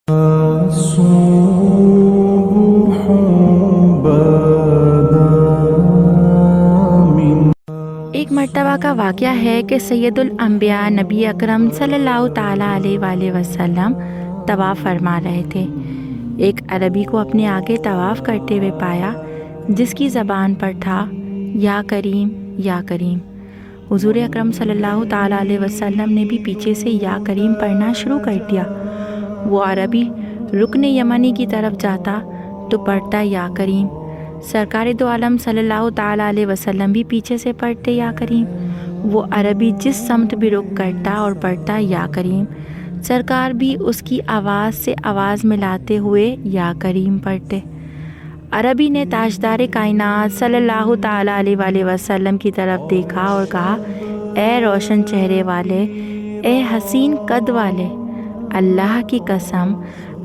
ایک مرتبہ کا واقعہ ہے کہ سیدُ الانبیاء نبی اکرم صلی اللہ تعالیٰ علیہ وآلہ وسلم طواف فرما رہے تھے۔ ایک عربی کو اپنے آگے طواف کرتے ہوئے پایا جس کی زبان پر تھا یا کریم یا کریم۔ حضور اکرم صلی اللہ تعالیٰ علیہ وسلم نے بھی پیچھے سے یا کریم پڑھنا شروع کر دیا۔ وہ عربی رکن یمنی کی طرف جاتا تو پڑھتا یا کریم۔ سرکار دو عالم صلی اللہ تعالیٰ علیہ وسلم بھی پیچھے سے پڑھتے یا کریم۔ وہ عربی جس سمت بھی رخ کرتا اور پڑھتا یا کریم، سرکار بھی اس کی آواز سے آواز ملاتے ہوئے یا کریم پڑھتے۔ عربی نے تاجدار کائنات صلی اللہ تعالیٰ علیہ وآلہ وسلم کی طرف دیکھا اور کہا، اے روشن چہرے والے، اے حسین قد والے، اللہ کی قسم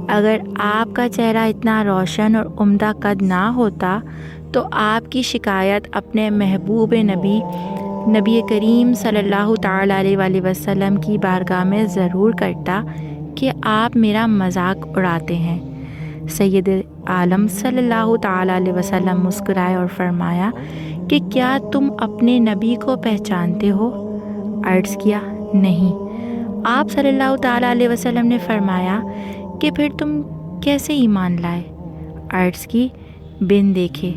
اگر آپ کا چہرہ اتنا روشن اور عمدہ قد نہ ہوتا تو آپ کی شکایت اپنے محبوب نبی کریم صلی اللہ تعالیٰ علیہ وآلہ وسلم کی بارگاہ میں ضرور کرتا کہ آپ میرا مذاق اڑاتے ہیں۔ سید عالم صلی اللہ تعالیٰ علیہ وسلم مسکرائے اور فرمایا کہ کیا تم اپنے نبی کو پہچانتے ہو؟ عرض کیا، نہیں۔ آپ صلی اللہ تعالیٰ علیہ وسلم نے فرمایا کہ پھر تم کیسے ایمان لائے؟ عرض کی، بن دیکھے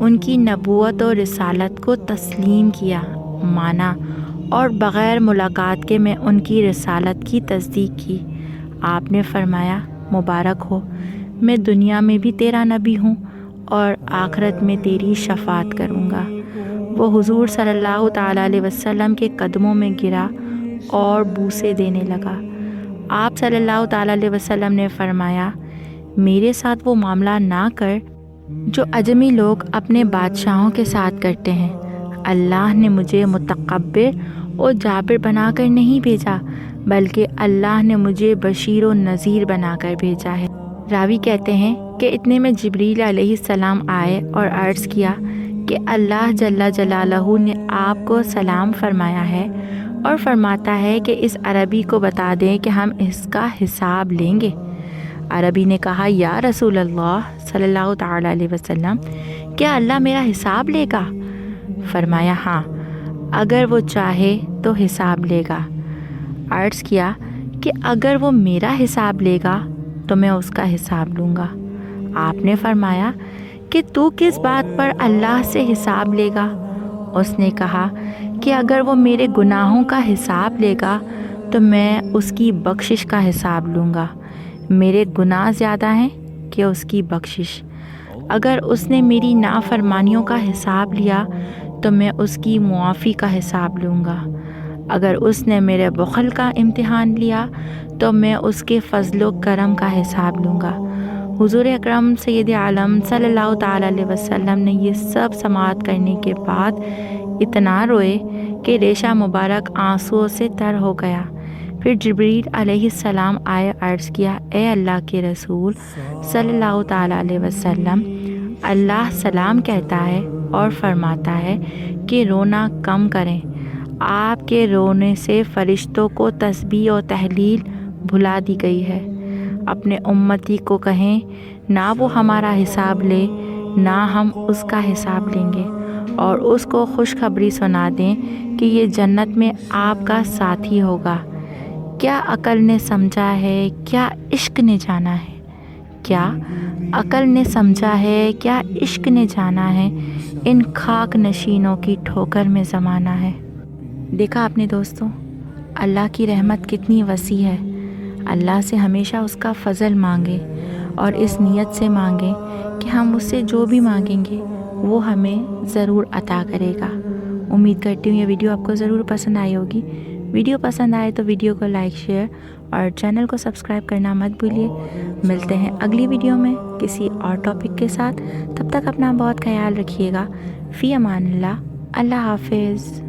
ان کی نبوت اور رسالت کو تسلیم کیا، مانا، اور بغیر ملاقات کے میں ان کی رسالت کی تصدیق کی۔ آپ نے فرمایا، مبارک ہو، میں دنیا میں بھی تیرا نبی ہوں اور آخرت میں تیری شفاعت کروں گا۔ وہ حضور صلی اللہ تعالیٰ علیہ وسلم کے قدموں میں گرا اور بوسے دینے لگا۔ آپ صلی اللہ تعالیٰ علیہ وسلم نے فرمایا، میرے ساتھ وہ معاملہ نہ کر جو عجمی لوگ اپنے بادشاہوں کے ساتھ کرتے ہیں۔ اللہ نے مجھے متکبر اور جابر بنا کر نہیں بھیجا، بلکہ اللہ نے مجھے بشیر و نذیر بنا کر بھیجا ہے۔ راوی کہتے ہیں کہ اتنے میں جبریل علیہ السلام آئے اور عرض کیا کہ اللہ جل جلالہ نے آپ کو سلام فرمایا ہے اور فرماتا ہے کہ اس عربی کو بتا دیں کہ ہم اس کا حساب لیں گے۔ عربی نے کہا، یا رسول اللہ صلی اللہ تعالیٰ علیہ وسلم، کیا اللہ میرا حساب لے گا؟ فرمایا، ہاں، اگر وہ چاہے تو حساب لے گا۔ عرض کیا کہ اگر وہ میرا حساب لے گا تو میں اس کا حساب لوں گا۔ آپ نے فرمایا کہ تو کس بات پر اللہ سے حساب لے گا؟ اس نے کہا کہ اگر وہ میرے گناہوں کا حساب لے گا تو میں اس کی بخشش کا حساب لوں گا۔ میرے گناہ زیادہ ہیں کہ اس کی بخشش۔ اگر اس نے میری نافرمانیوں کا حساب لیا تو میں اس کی معافی کا حساب لوں گا۔ اگر اس نے میرے بخل کا امتحان لیا تو میں اس کے فضل و کرم کا حساب لوں گا۔ حضور اکرم سید عالم صلی اللہ تعالیٰ علیہ وسلم نے یہ سب سماعت کرنے کے بعد اتنا روئے کہ ریشہ مبارک آنسوؤں سے تر ہو گیا۔ پھر جبریل علیہ السلام آئے، عرض کیا، اے اللہ کے رسول صلی اللہ تعالیٰ علیہ وسلم، اللہ سلام کہتا ہے اور فرماتا ہے کہ رونا کم کریں۔ آپ کے رونے سے فرشتوں کو تسبیح و تحلیل بھلا دی گئی ہے۔ اپنے امتی کو کہیں نہ وہ ہمارا حساب لے نہ ہم اس کا حساب لیں گے، اور اس کو خوشخبری سنا دیں کہ یہ جنت میں آپ کا ساتھی ہوگا۔ کیا عقل نے سمجھا ہے، کیا عشق نے جانا ہے؟ کیا عقل نے سمجھا ہے، کیا عشق نے جانا ہے؟ ان خاک نشینوں کی ٹھوکر میں زمانہ ہے۔ دیکھا آپ نے دوستوں، اللہ کی رحمت کتنی وسیع ہے۔ اللہ سے ہمیشہ اس کا فضل مانگیں اور اس نیت سے مانگیں کہ ہم اس سے جو بھی مانگیں گے وہ ہمیں ضرور عطا کرے گا۔ امید کرتی ہوں یہ ویڈیو آپ کو ضرور پسند آئی ہوگی۔ ویڈیو پسند آئے تو ویڈیو کو لائک، شیئر اور چینل کو سبسکرائب کرنا مت بھولیے۔ ملتے ہیں اگلی ویڈیو میں کسی اور ٹاپک کے ساتھ۔ تب تک اپنا بہت خیال رکھیے گا۔ فی امان اللہ۔ اللہ حافظ۔